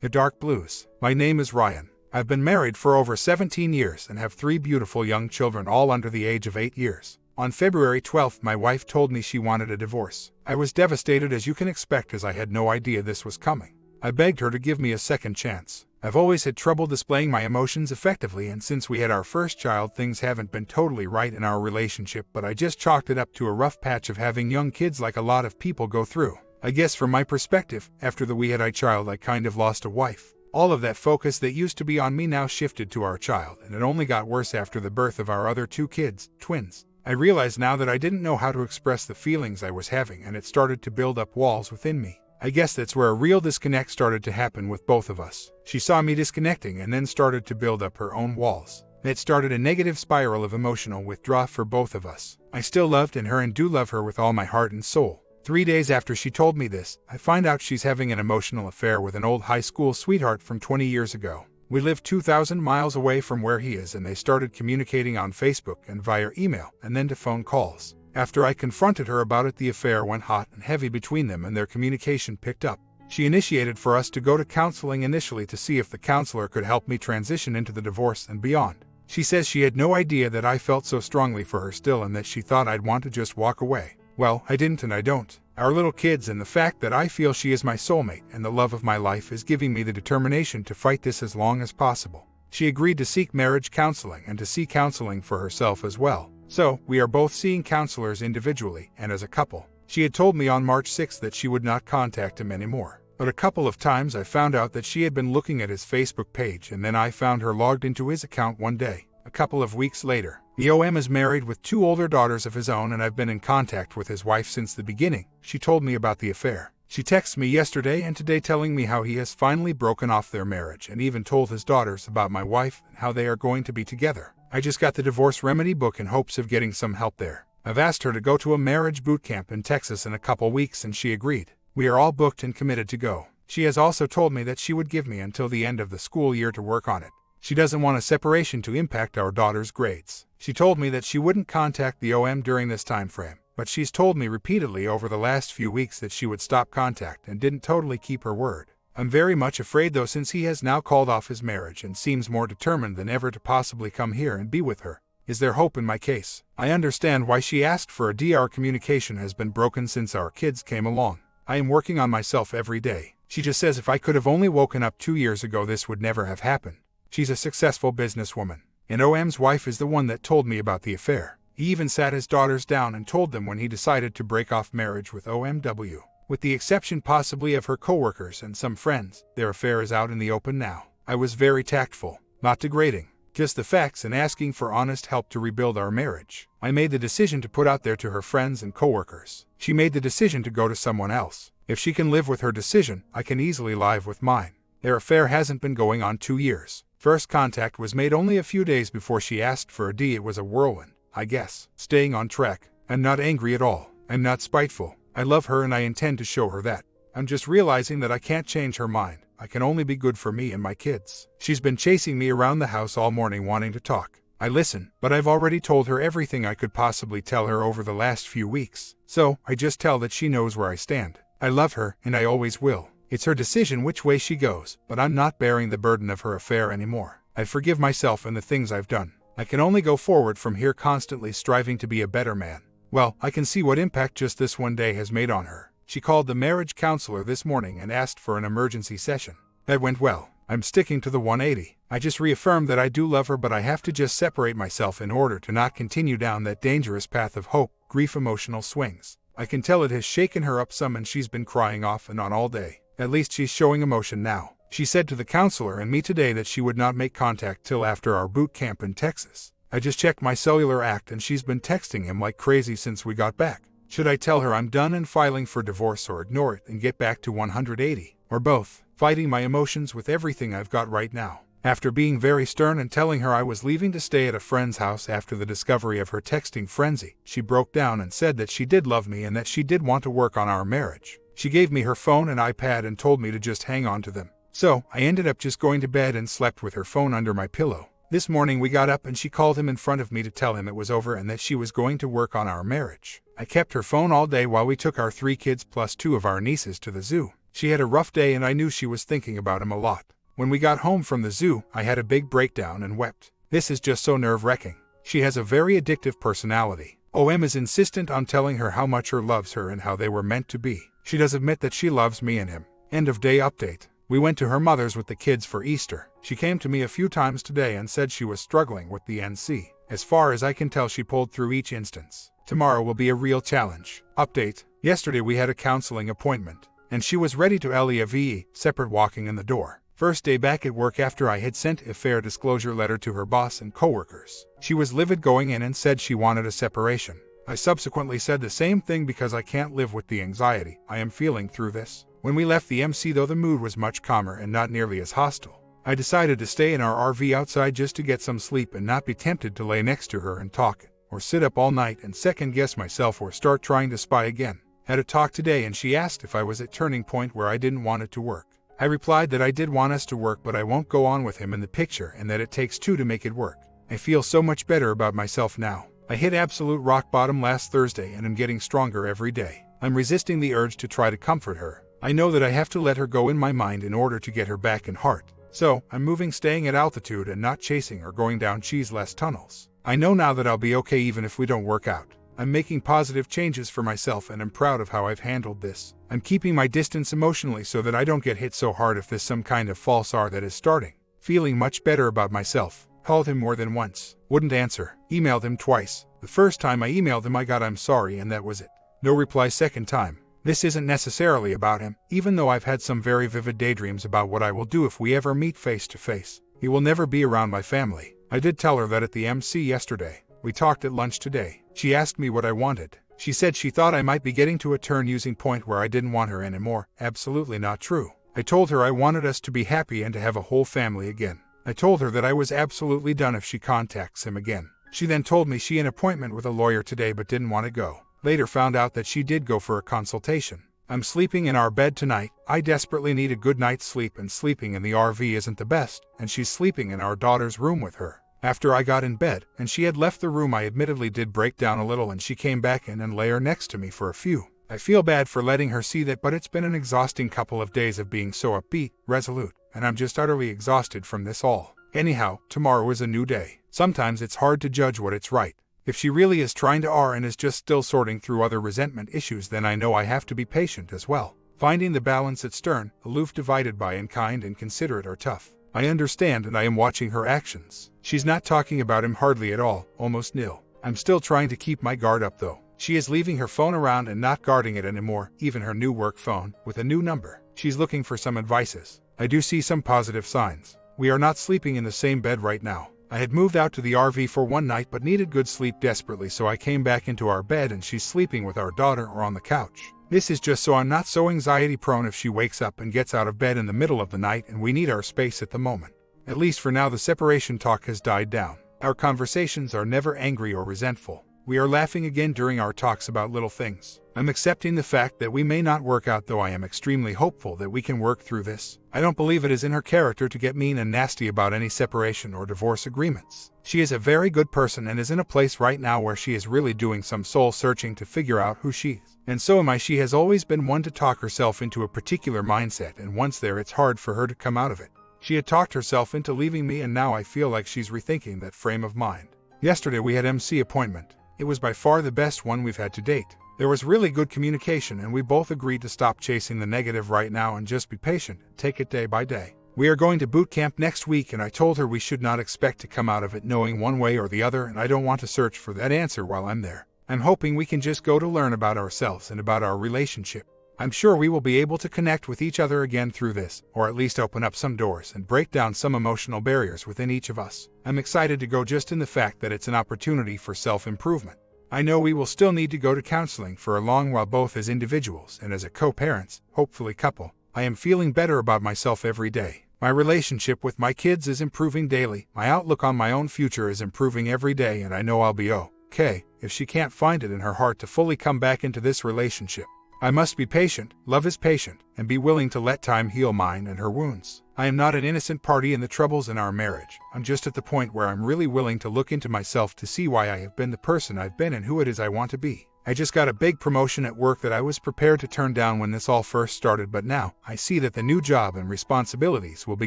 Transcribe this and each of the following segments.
The Dark Blues. My name is Ryan. I've been married for over 17 years and have 3 beautiful young children, all under the age of 8 years. On February 12th, my wife told me she wanted a divorce. I was devastated, as you can expect, as I had no idea this was coming. I begged her to give me a second chance. I've always had trouble displaying my emotions effectively, and since we had our first child, things haven't been totally right in our relationship, but I just chalked it up to a rough patch of having young kids like a lot of people go through. I guess from my perspective, after we had our child, I kind of lost a wife. All of that focus that used to be on me now shifted to our child, and it only got worse after the birth of our other 2 kids, twins. I realized now that I didn't know how to express the feelings I was having, and it started to build up walls within me. I guess that's where a real disconnect started to happen with both of us. She saw me disconnecting and then started to build up her own walls. It started a negative spiral of emotional withdrawal for both of us. I still loved her and do love her with all my heart and soul. 3 days after she told me this, I find out she's having an emotional affair with an old high school sweetheart from 20 years ago. We live 2,000 miles away from where he is, and they started communicating on Facebook and via email and then to phone calls. After I confronted her about it, the affair went hot and heavy between them and their communication picked up. She initiated for us to go to counseling initially to see if the counselor could help me transition into the divorce and beyond. She says she had no idea that I felt so strongly for her still, and that she thought I'd want to just walk away. Well, I didn't and I don't. Our little kids and the fact that I feel she is my soulmate and the love of my life is giving me the determination to fight this as long as possible. She agreed to seek marriage counseling and to seek counseling for herself as well. So, we are both seeing counselors individually and as a couple. She had told me on March 6th that she would not contact him anymore. But a couple of times I found out that she had been looking at his Facebook page, and then I found her logged into his account one day. A couple of weeks later, the OM is married with 2 older daughters of his own, and I've been in contact with his wife since the beginning. She told me about the affair. She texted me yesterday and today telling me how he has finally broken off their marriage, and even told his daughters about my wife and how they are going to be together. I just got the divorce remedy book in hopes of getting some help there. I've asked her to go to a marriage boot camp in Texas in a couple weeks, and she agreed. We are all booked and committed to go. She has also told me that she would give me until the end of the school year to work on it. She doesn't want a separation to impact our daughter's grades. She told me that she wouldn't contact the OM during this time frame, but she's told me repeatedly over the last few weeks that she would stop contact and didn't totally keep her word. I'm very much afraid though, since he has now called off his marriage and seems more determined than ever to possibly come here and be with her. Is there hope in my case? I understand why she asked for a DR. Communication has been broken since our kids came along. I am working on myself every day. She just says if I could have only woken up 2 years ago, this would never have happened. She's a successful businesswoman. And OM's wife is the one that told me about the affair. He even sat his daughters down and told them when he decided to break off marriage with OMW. With the exception possibly of her coworkers and some friends, their affair is out in the open now. I was very tactful, not degrading, just the facts, and asking for honest help to rebuild our marriage. I made the decision to put out there to her friends and coworkers. She made the decision to go to someone else. If she can live with her decision, I can easily live with mine. Their affair hasn't been going on 2 years. First contact was made only a few days before she asked for a D. It was a whirlwind, I guess. Staying on track. I'm not angry at all. I'm not spiteful. I love her and I intend to show her that. I'm just realizing that I can't change her mind. I can only be good for me and my kids. She's been chasing me around the house all morning wanting to talk. I listen, but I've already told her everything I could possibly tell her over the last few weeks. So, I just tell that she knows where I stand. I love her, and I always will. It's her decision which way she goes, but I'm not bearing the burden of her affair anymore. I forgive myself and the things I've done. I can only go forward from here, constantly striving to be a better man. Well, I can see what impact just this one day has made on her. She called the marriage counselor this morning and asked for an emergency session. That went well. I'm sticking to the 180. I just reaffirmed that I do love her, but I have to just separate myself in order to not continue down that dangerous path of hope, grief, emotional swings. I can tell it has shaken her up some, and she's been crying off and on all day. At least she's showing emotion now. She said to the counselor and me today that she would not make contact till after our boot camp in Texas. I just checked my cellular act and she's been texting him like crazy since we got back. Should I tell her I'm done and filing for divorce, or ignore it and get back to 180? Or both? Fighting my emotions with everything I've got right now. After being very stern and telling her I was leaving to stay at a friend's house after the discovery of her texting frenzy, she broke down and said that she did love me and that she did want to work on our marriage. She gave me her phone and iPad and told me to just hang on to them. So, I ended up just going to bed and slept with her phone under my pillow. This morning we got up and she called him in front of me to tell him it was over and that she was going to work on our marriage. I kept her phone all day while we took our 3 kids plus 2 of our nieces to the zoo. She had a rough day and I knew she was thinking about him a lot. When we got home from the zoo, I had a big breakdown and wept. This is just so nerve-wracking. She has a very addictive personality. OM is insistent on telling her how much her loves her and how they were meant to be. She does admit that she loves me and him. End of day update. We went to her mother's with the kids for Easter. She came to me a few times today and said she was struggling with the NC. As far as I can tell, she pulled through each instance. Tomorrow will be a real challenge. Update. Yesterday we had a counseling appointment, and she was ready to leave, separate walking in the door. First day back at work after I had sent a fair disclosure letter to her boss and coworkers. She was livid going in and said she wanted a separation. I subsequently said the same thing because I can't live with the anxiety I am feeling through this. When we left the MC though, the mood was much calmer and not nearly as hostile. I decided to stay in our RV outside just to get some sleep and not be tempted to lay next to her and talk, or sit up all night and second guess myself or start trying to spy again. Had a talk today and she asked if I was at turning point where I didn't want it to work. I replied that I did want us to work, but I won't go on with him in the picture and that it takes two to make it work. I feel so much better about myself now. I hit absolute rock bottom last Thursday and am getting stronger every day. I'm resisting the urge to try to comfort her. I know that I have to let her go in my mind in order to get her back in heart. So, I'm moving, staying at altitude and not chasing or going down cheese-less tunnels. I know now that I'll be okay even if we don't work out. I'm making positive changes for myself and I'm proud of how I've handled this. I'm keeping my distance emotionally so that I don't get hit so hard if there's some kind of false R that is starting. Feeling much better about myself. Called him more than once. Wouldn't answer. Emailed him twice. The first time I emailed him I got "I'm sorry" and that was it. No reply second time. This isn't necessarily about him, even though I've had some very vivid daydreams about what I will do if we ever meet face to face. He will never be around my family. I did tell her that at the MC yesterday. We talked at lunch today. She asked me what I wanted. She said she thought I might be getting to a turning point where I didn't want her anymore. Absolutely not true. I told her I wanted us to be happy and to have a whole family again. I told her that I was absolutely done if she contacts him again. She then told me she had an appointment with a lawyer today but didn't want to go. Later found out that she did go for a consultation. I'm sleeping in our bed tonight. I desperately need a good night's sleep and sleeping in the RV isn't the best, and she's sleeping in our daughter's room with her. After I got in bed, and she had left the room, I admittedly did break down a little and she came back in and lay her next to me for a few. I feel bad for letting her see that, but it's been an exhausting couple of days of being so upbeat, resolute, and I'm just utterly exhausted from this all. Anyhow, tomorrow is a new day. Sometimes it's hard to judge what it's right. If she really is trying to R and is just still sorting through other resentment issues, then I know I have to be patient as well. Finding the balance at stern, aloof, divided by, and kind and considerate are tough. I understand and I am watching her actions. She's not talking about him hardly at all, almost nil. I'm still trying to keep my guard up though. She is leaving her phone around and not guarding it anymore, even her new work phone, with a new number. She's looking for some advices. I do see some positive signs. We are not sleeping in the same bed right now. I had moved out to the RV for one night but needed good sleep desperately, so I came back into our bed and she's sleeping with our daughter or on the couch. This is just so I'm not so anxiety prone if she wakes up and gets out of bed in the middle of the night, and we need our space at the moment. At least for now the separation talk has died down. Our conversations are never angry or resentful. We are laughing again during our talks about little things. I'm accepting the fact that we may not work out, though I am extremely hopeful that we can work through this. I don't believe it is in her character to get mean and nasty about any separation or divorce agreements. She is a very good person and is in a place right now where she is really doing some soul searching to figure out who she is. And so am I. She has always been one to talk herself into a particular mindset, and once there it's hard for her to come out of it. She had talked herself into leaving me and now I feel like she's rethinking that frame of mind. Yesterday we had MC appointment. It was by far the best one we've had to date. There was really good communication and we both agreed to stop chasing the negative right now and just be patient, take it day by day. We are going to boot camp next week and I told her we should not expect to come out of it knowing one way or the other, and I don't want to search for that answer while I'm there. I'm hoping we can just go to learn about ourselves and about our relationship. I'm sure we will be able to connect with each other again through this, or at least open up some doors and break down some emotional barriers within each of us. I'm excited to go just in the fact that it's an opportunity for self-improvement. I know we will still need to go to counseling for a long while, both as individuals and as a co-parents, hopefully couple. I am feeling better about myself every day. My relationship with my kids is improving daily. My outlook on my own future is improving every day, and I know I'll be okay if she can't find it in her heart to fully come back into this relationship. I must be patient, love is patient, and be willing to let time heal mine and her wounds. I am not an innocent party in the troubles in our marriage. I'm just at the point where I'm really willing to look into myself to see why I have been the person I've been and who it is I want to be. I just got a big promotion at work that I was prepared to turn down when this all first started, but now I see that the new job and responsibilities will be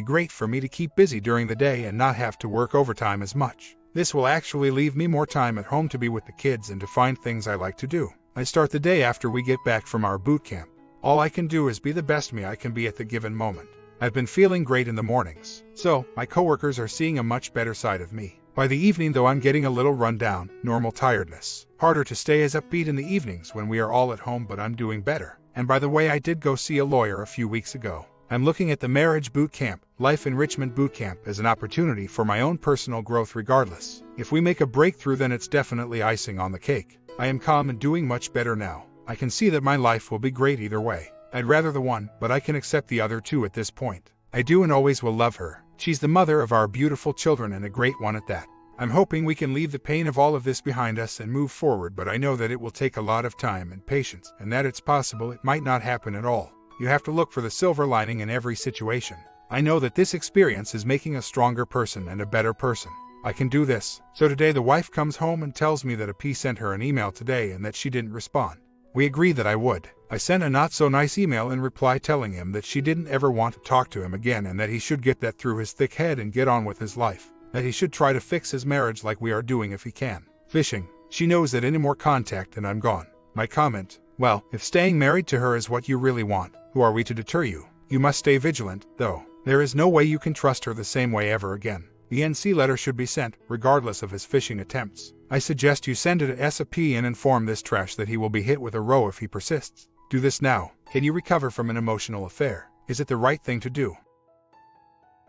great for me to keep busy during the day and not have to work overtime as much. This will actually leave me more time at home to be with the kids and to find things I like to do. I start the day after we get back from our boot camp. All I can do is be the best me I can be at the given moment. I've been feeling great in the mornings, so my coworkers are seeing a much better side of me. By the evening though, I'm getting a little run down, normal tiredness. Harder to stay as upbeat in the evenings when we are all at home, but I'm doing better. And by the way, I did go see a lawyer a few weeks ago. I'm looking at the marriage boot camp, life enrichment boot camp as an opportunity for my own personal growth regardless. If we make a breakthrough, then it's definitely icing on the cake. I am calm and doing much better now. I can see that my life will be great either way. I'd rather the one, but I can accept the other too at this point. I do and always will love her. She's the mother of our beautiful children and a great one at that. I'm hoping we can leave the pain of all of this behind us and move forward, but I know that it will take a lot of time and patience, and that it's possible it might not happen at all. You have to look for the silver lining in every situation. I know that this experience is making a stronger person and a better person. I can do this. So today the wife comes home and tells me that a P sent her an email today and that she didn't respond. We agreed that I would. I sent a not so nice email in reply telling him that she didn't ever want to talk to him again and that he should get that through his thick head and get on with his life. That he should try to fix his marriage like we are doing if he can. Fishing. She knows that any more contact and I'm gone. My comment: well, if staying married to her is what you really want, who are we to deter you? You must stay vigilant, though. There is no way you can trust her the same way ever again. The NC letter should be sent, regardless of his fishing attempts. I suggest you send it to SAP and inform this trash that he will be hit with a row if he persists. Do this now. Can you recover from an emotional affair? Is it the right thing to do?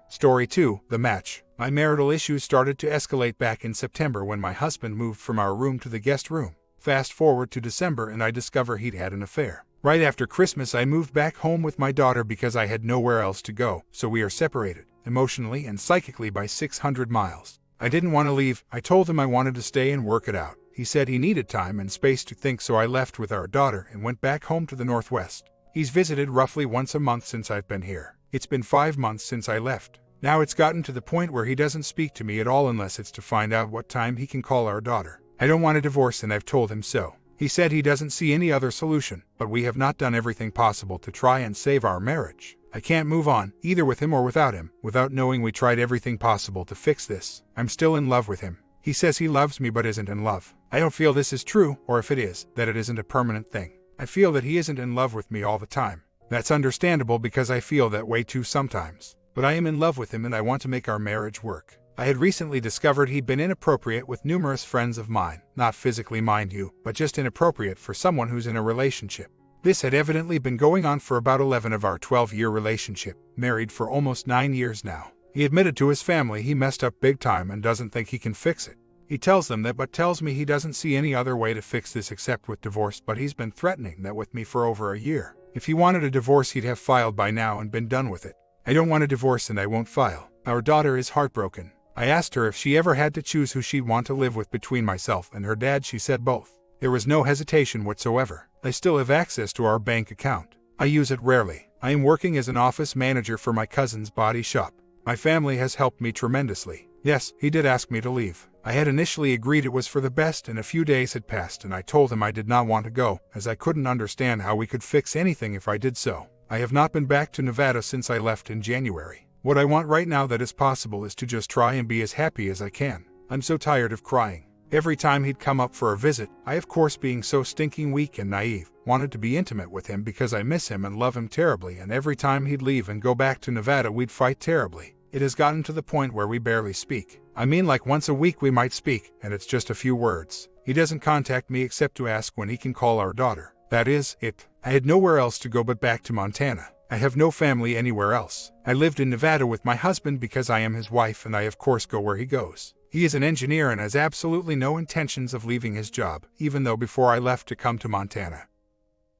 Story 2. The match. My marital issues started to escalate back in September when my husband moved from our room to the guest room. Fast forward to December and I discover he'd had an affair. Right after Christmas I moved back home with my daughter because I had nowhere else to go, so we are separated, emotionally and psychically by 600 miles. I didn't want to leave. I told him I wanted to stay and work it out. He said he needed time and space to think, so I left with our daughter and went back home to the Northwest. He's visited roughly once a month since I've been here. It's been 5 months since I left. Now it's gotten to the point where he doesn't speak to me at all unless it's to find out what time he can call our daughter. I don't want a divorce and I've told him so. He said he doesn't see any other solution, but we have not done everything possible to try and save our marriage. I can't move on, either with him or without him, without knowing we tried everything possible to fix this. I'm still in love with him. He says he loves me but isn't in love. I don't feel this is true, or if it is, that it isn't a permanent thing. I feel that he isn't in love with me all the time. That's understandable because I feel that way too sometimes. But I am in love with him and I want to make our marriage work. I had recently discovered he'd been inappropriate with numerous friends of mine, not physically mind you, but just inappropriate for someone who's in a relationship. This had evidently been going on for about 11 of our 12-year relationship, married for almost 9 years now. He admitted to his family he messed up big time and doesn't think he can fix it. He tells them that, but tells me he doesn't see any other way to fix this except with divorce, but he's been threatening that with me for over a year. If he wanted a divorce he'd have filed by now and been done with it. I don't want a divorce and I won't file. Our daughter is heartbroken. I asked her if she ever had to choose who she'd want to live with between myself and her dad. She said both. There was no hesitation whatsoever. I still have access to our bank account. I use it rarely. I am working as an office manager for my cousin's body shop. My family has helped me tremendously. Yes, he did ask me to leave. I had initially agreed it was for the best, and a few days had passed and I told him I did not want to go, as I couldn't understand how we could fix anything if I did so. I have not been back to Nevada since I left in January. What I want right now that is possible is to just try and be as happy as I can. I'm so tired of crying. Every time he'd come up for a visit, I, of course being so stinking weak and naive, wanted to be intimate with him because I miss him and love him terribly, and every time he'd leave and go back to Nevada we'd fight terribly. It has gotten to the point where we barely speak. I mean, like once a week we might speak, and it's just a few words. He doesn't contact me except to ask when he can call our daughter. That is it. I had nowhere else to go but back to Montana. I have no family anywhere else. I lived in Nevada with my husband because I am his wife and I of course go where he goes. He is an engineer and has absolutely no intentions of leaving his job, even though before I left to come to Montana.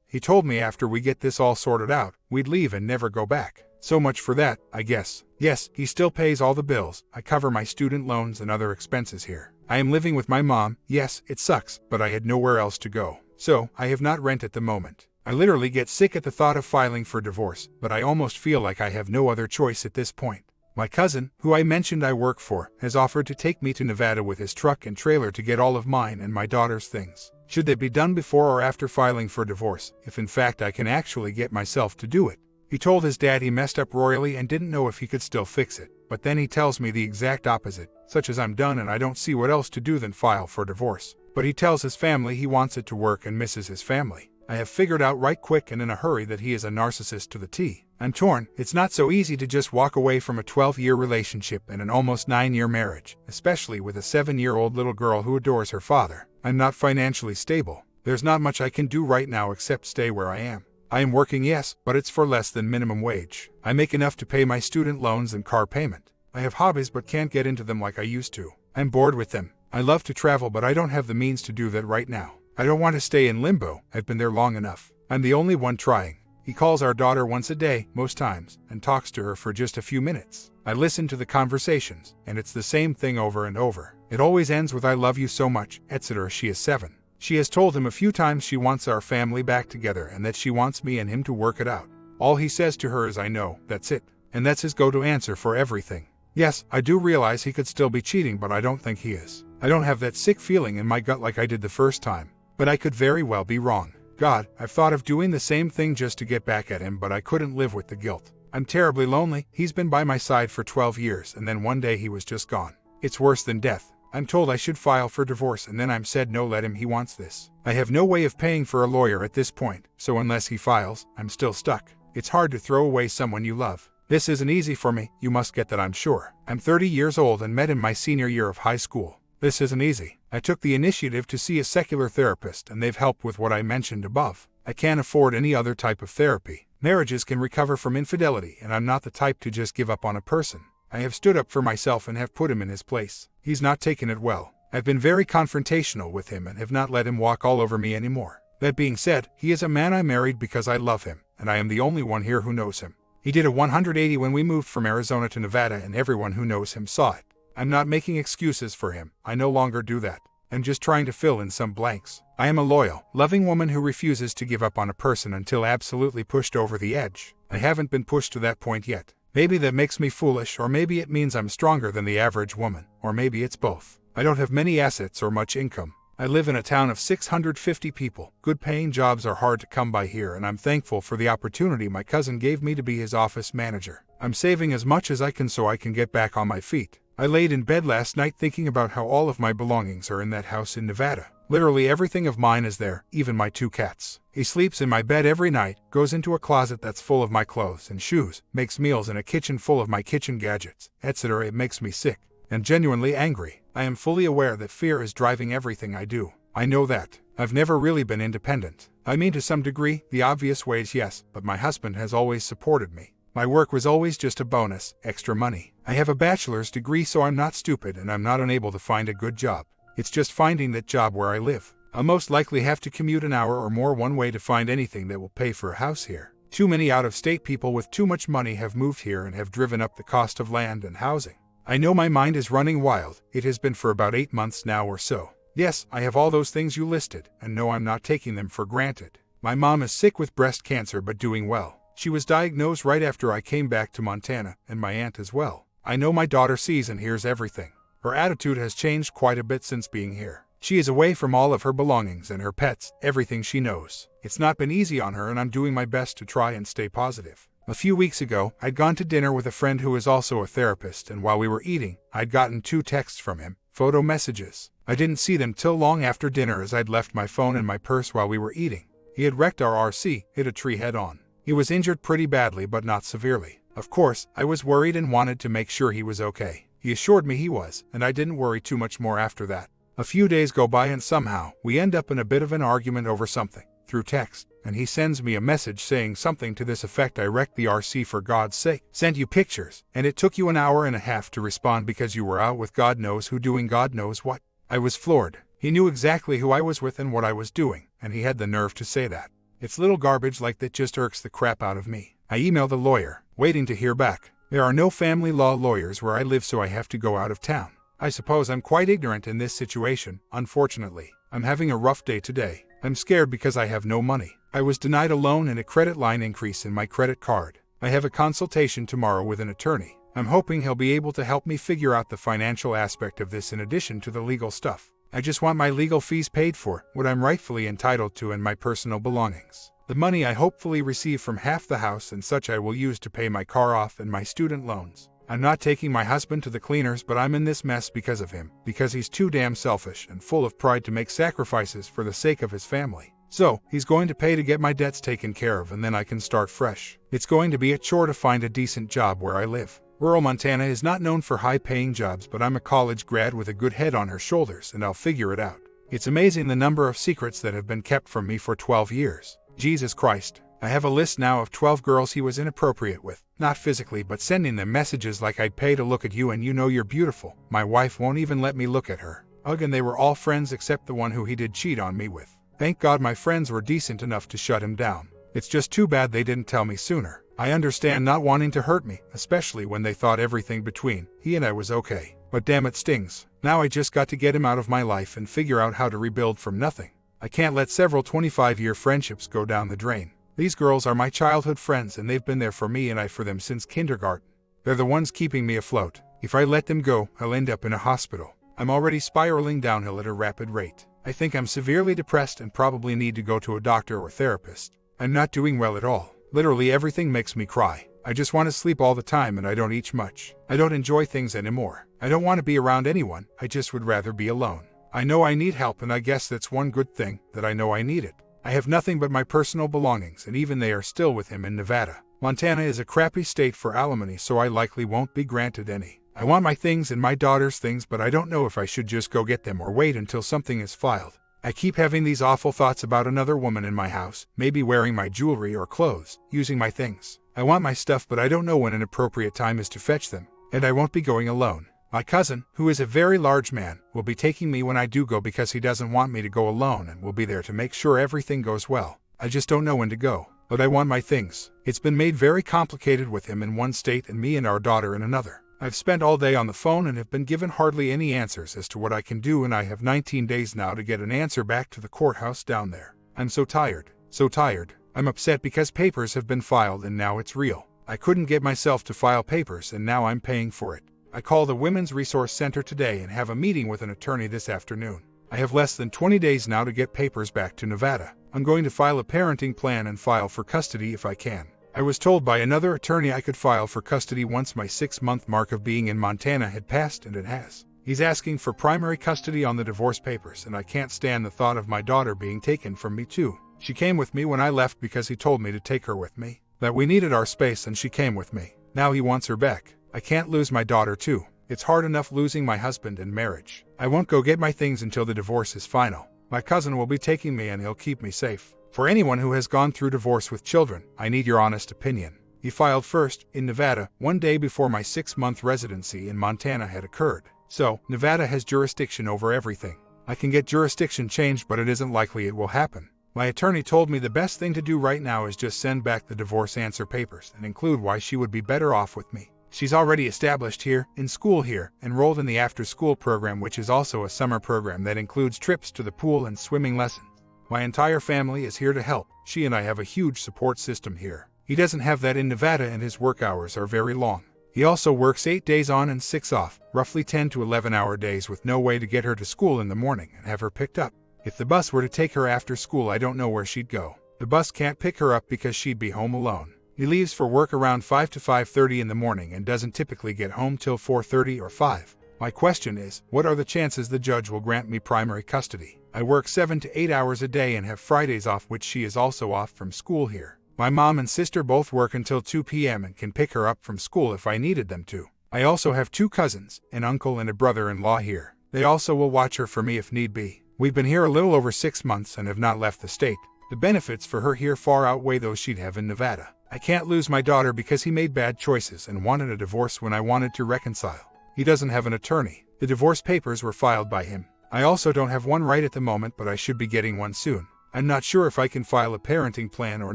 He told me after we get this all sorted out, we'd leave and never go back. So much for that, I guess. Yes, he still pays all the bills. I cover my student loans and other expenses here. I am living with my mom. Yes, it sucks, but I had nowhere else to go. So, I have not rent at the moment. I literally get sick at the thought of filing for divorce, but I almost feel like I have no other choice at this point. My cousin, who I mentioned I work for, has offered to take me to Nevada with his truck and trailer to get all of mine and my daughter's things. Should they be done before or after filing for divorce, if in fact I can actually get myself to do it? He told his dad he messed up royally and didn't know if he could still fix it, but then he tells me the exact opposite, such as I'm done and I don't see what else to do than file for divorce. But he tells his family he wants it to work and misses his family. I have figured out right quick and in a hurry that he is a narcissist to the T. I'm torn. It's not so easy to just walk away from a 12-year relationship and an almost 9-year marriage, especially with a 7-year-old little girl who adores her father. I'm not financially stable. There's not much I can do right now except stay where I am. I am working, yes, but it's for less than minimum wage. I make enough to pay my student loans and car payment. I have hobbies but can't get into them like I used to. I'm bored with them. I love to travel but I don't have the means to do that right now. I don't want to stay in limbo. I've been there long enough. I'm the only one trying. He calls our daughter once a day, most times, and talks to her for just a few minutes. I listen to the conversations, and it's the same thing over and over. It always ends with "I love you so much," etc. She is 7. She has told him a few times she wants our family back together and that she wants me and him to work it out. All he says to her is "I know, that's it." And that's his go-to answer for everything. Yes, I do realize he could still be cheating, but I don't think he is. I don't have that sick feeling in my gut like I did the first time. But I could very well be wrong. God, I've thought of doing the same thing just to get back at him, but I couldn't live with the guilt. I'm terribly lonely. He's been by my side for 12 years, and then one day he was just gone. It's worse than death. I'm told I should file for divorce, and then I'm said no, let him, he wants this. I have no way of paying for a lawyer at this point, so unless he files, I'm still stuck. It's hard to throw away someone you love. This isn't easy for me, you must get that, I'm sure. I'm 30 years old and met him my senior year of high school. This isn't easy. I took the initiative to see a secular therapist and they've helped with what I mentioned above. I can't afford any other type of therapy. Marriages can recover from infidelity and I'm not the type to just give up on a person. I have stood up for myself and have put him in his place. He's not taken it well. I've been very confrontational with him and have not let him walk all over me anymore. That being said, he is a man I married because I love him, and I am the only one here who knows him. He did a 180 when we moved from Arizona to Nevada and everyone who knows him saw it. I'm not making excuses for him. I no longer do that. I'm just trying to fill in some blanks. I am a loyal, loving woman who refuses to give up on a person until absolutely pushed over the edge. I haven't been pushed to that point yet. Maybe that makes me foolish, or maybe it means I'm stronger than the average woman, or maybe it's both. I don't have many assets or much income. I live in a town of 650 people. Good paying jobs are hard to come by here, and I'm thankful for the opportunity my cousin gave me to be his office manager. I'm saving as much as I can so I can get back on my feet. I laid in bed last night thinking about how all of my belongings are in that house in Nevada. Literally everything of mine is there, even my 2 cats. He sleeps in my bed every night, goes into a closet that's full of my clothes and shoes, makes meals in a kitchen full of my kitchen gadgets, etc. It makes me sick and genuinely angry. I am fully aware that fear is driving everything I do. I know that. I've never really been independent. I mean, to some degree, the obvious ways, yes, but my husband has always supported me. My work was always just a bonus, extra money. I have a bachelor's degree, so I'm not stupid and I'm not unable to find a good job. It's just finding that job where I live. I'll most likely have to commute an hour or more one way to find anything that will pay for a house here. Too many out-of-state people with too much money have moved here and have driven up the cost of land and housing. I know my mind is running wild. It has been for about 8 months now or so. Yes, I have all those things you listed, and no, I'm not taking them for granted. My mom is sick with breast cancer but doing well. She was diagnosed right after I came back to Montana, and my aunt as well. I know my daughter sees and hears everything. Her attitude has changed quite a bit since being here. She is away from all of her belongings and her pets, everything she knows. It's not been easy on her and I'm doing my best to try and stay positive. A few weeks ago, I'd gone to dinner with a friend who is also a therapist, and while we were eating, I'd gotten 2 texts from him, photo messages. I didn't see them till long after dinner as I'd left my phone in my purse while we were eating. He had wrecked our RC, hit a tree head on. He was injured pretty badly but not severely. Of course, I was worried and wanted to make sure he was okay. He assured me he was, and I didn't worry too much more after that. A few days go by and somehow, we end up in a bit of an argument over something, through text, and he sends me a message saying something to this effect: "I wrecked the RC, for God's sake. Sent you pictures, and it took you an hour and a half to respond because you were out with God knows who doing God knows what." I was floored. He knew exactly who I was with and what I was doing, and he had the nerve to say that. It's little garbage like that just irks the crap out of me. I emailed the lawyer, waiting to hear back. There are no family law lawyers where I live, so I have to go out of town. I suppose I'm quite ignorant in this situation, unfortunately. I'm having a rough day today. I'm scared because I have no money. I was denied a loan and a credit line increase in my credit card. I have a consultation tomorrow with an attorney. I'm hoping he'll be able to help me figure out the financial aspect of this in addition to the legal stuff. I just want my legal fees paid for, what I'm rightfully entitled to, and my personal belongings. The money I hopefully receive from half the house and such I will use to pay my car off and my student loans. I'm not taking my husband to the cleaners, but I'm in this mess because of him, because he's too damn selfish and full of pride to make sacrifices for the sake of his family. So, he's going to pay to get my debts taken care of, and then I can start fresh. It's going to be a chore to find a decent job where I live. Rural Montana is not known for high-paying jobs, but I'm a college grad with a good head on her shoulders, and I'll figure it out. It's amazing the number of secrets that have been kept from me for 12 years. Jesus Christ. I have a list now of 12 girls he was inappropriate with. Not physically, but sending them messages like I'd pay to look at you and you know you're beautiful. My wife won't even let me look at her. Ugh, and they were all friends except the one who he did cheat on me with. Thank God my friends were decent enough to shut him down. It's just too bad they didn't tell me sooner. I understand not wanting to hurt me, especially when they thought everything between he and I was okay. But damn, it stings. Now I just got to get him out of my life and figure out how to rebuild from nothing. I can't let several 25-year friendships go down the drain. These girls are my childhood friends, and they've been there for me and I for them since kindergarten. They're the ones keeping me afloat. If I let them go, I'll end up in a hospital. I'm already spiraling downhill at a rapid rate. I think I'm severely depressed and probably need to go to a doctor or therapist. I'm not doing well at all. Literally everything makes me cry. I just want to sleep all the time and I don't eat much. I don't enjoy things anymore. I don't want to be around anyone. I just would rather be alone. I know I need help, and I guess that's one good thing, that I know I need it. I have nothing but my personal belongings, and even they are still with him in Nevada. Montana is a crappy state for alimony, so I likely won't be granted any. I want my things and my daughter's things, but I don't know if I should just go get them or wait until something is filed. I keep having these awful thoughts about another woman in my house, maybe wearing my jewelry or clothes, using my things. I want my stuff, but I don't know when an appropriate time is to fetch them, and I won't be going alone. My cousin, who is a very large man, will be taking me when I do go because he doesn't want me to go alone and will be there to make sure everything goes well. I just don't know when to go, but I want my things. It's been made very complicated with him in one state and me and our daughter in another. I've spent all day on the phone and have been given hardly any answers as to what I can do, and I have 19 days now to get an answer back to the courthouse down there. I'm so tired. So tired. I'm upset because papers have been filed and now it's real. I couldn't get myself to file papers and now I'm paying for it. I call the Women's Resource Center today and have a meeting with an attorney this afternoon. I have less than 20 days now to get papers back to Nevada. I'm going to file a parenting plan and file for custody if I can. I was told by another attorney I could file for custody once my 6-month mark of being in Montana had passed, and it has. He's asking for primary custody on the divorce papers, and I can't stand the thought of my daughter being taken from me too. She came with me when I left because he told me to take her with me. That we needed our space and she came with me. Now he wants her back. I can't lose my daughter too. It's hard enough losing my husband and marriage. I won't go get my things until the divorce is final. My cousin will be taking me and he'll keep me safe. For anyone who has gone through divorce with children, I need your honest opinion. He filed first, in Nevada, one day before my 6-month residency in Montana had occurred. So, Nevada has jurisdiction over everything. I can get jurisdiction changed, but it isn't likely it will happen. My attorney told me the best thing to do right now is just send back the divorce answer papers and include why she would be better off with me. She's already established here, in school here, enrolled in the after-school program, which is also a summer program that includes trips to the pool and swimming lessons. My entire family is here to help. She and I have a huge support system here. He doesn't have that in Nevada, and his work hours are very long. He also works 8 days on and 6 off, roughly 10 to 11-hour days, with no way to get her to school in the morning and have her picked up. If the bus were to take her after school, I don't know where she'd go. The bus can't pick her up because she'd be home alone. He leaves for work around 5 to 5:30 in the morning and doesn't typically get home till 4:30 or 5. My question is, what are the chances the judge will grant me primary custody? I work 7 to 8 hours a day and have Fridays off, which she is also off from school here. My mom and sister both work until 2 p.m. and can pick her up from school if I needed them to. I also have 2 cousins, an uncle and a brother-in-law here. They also will watch her for me if need be. We've been here a little over 6 months and have not left the state. The benefits for her here far outweigh those she'd have in Nevada. I can't lose my daughter because he made bad choices and wanted a divorce when I wanted to reconcile. He doesn't have an attorney. The divorce papers were filed by him. I also don't have one right at the moment, but I should be getting one soon. I'm not sure if I can file a parenting plan or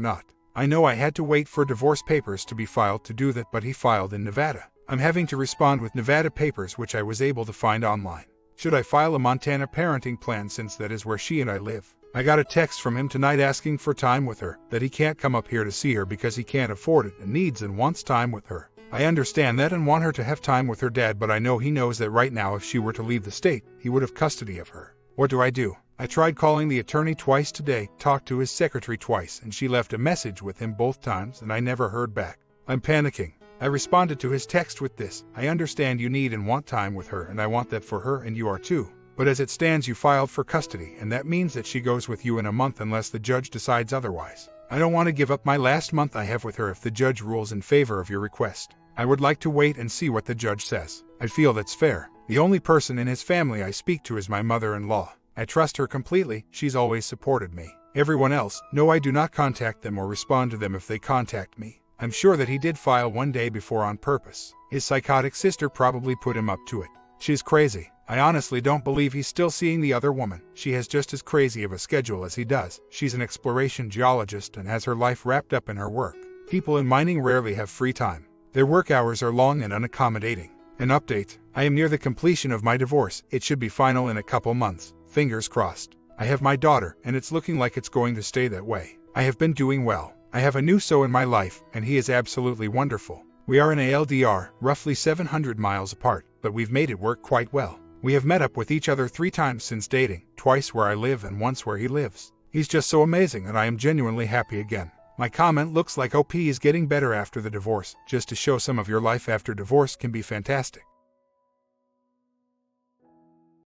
not. I know I had to wait for divorce papers to be filed to do that, but he filed in Nevada. I'm having to respond with Nevada papers, which I was able to find online. Should I file a Montana parenting plan since that is where she and I live? I got a text from him tonight asking for time with her, that he can't come up here to see her because he can't afford it and needs and wants time with her. I understand that and want her to have time with her dad, but I know he knows that right now if she were to leave the state, he would have custody of her. What do I do? I tried calling the attorney twice today, talked to his secretary twice, and she left a message with him both times, and I never heard back. I'm panicking. I responded to his text with this: I understand you need and want time with her, and I want that for her, and you are too. But as it stands, you filed for custody, and that means that she goes with you in a month unless the judge decides otherwise. I don't want to give up my last month I have with her if the judge rules in favor of your request. I would like to wait and see what the judge says. I feel that's fair. The only person in his family I speak to is my mother-in-law. I trust her completely, she's always supported me. Everyone else, no, I do not contact them or respond to them if they contact me. I'm sure that he did file one day before on purpose. His psychotic sister probably put him up to it. She's crazy. I honestly don't believe he's still seeing the other woman. She has just as crazy of a schedule as he does. She's an exploration geologist and has her life wrapped up in her work. People in mining rarely have free time. Their work hours are long and unaccommodating. An update: I am near the completion of my divorce. It should be final in a couple months. Fingers crossed. I have my daughter, and it's looking like it's going to stay that way. I have been doing well. I have a new so in my life, and he is absolutely wonderful. We are in ALDR, roughly 700 miles apart, but we've made it work quite well. We have met up with each other 3 times since dating, twice where I live and once where he lives. He's just so amazing and I am genuinely happy again. My comment: looks like OP is getting better after the divorce. Just to show some of your life after divorce can be fantastic.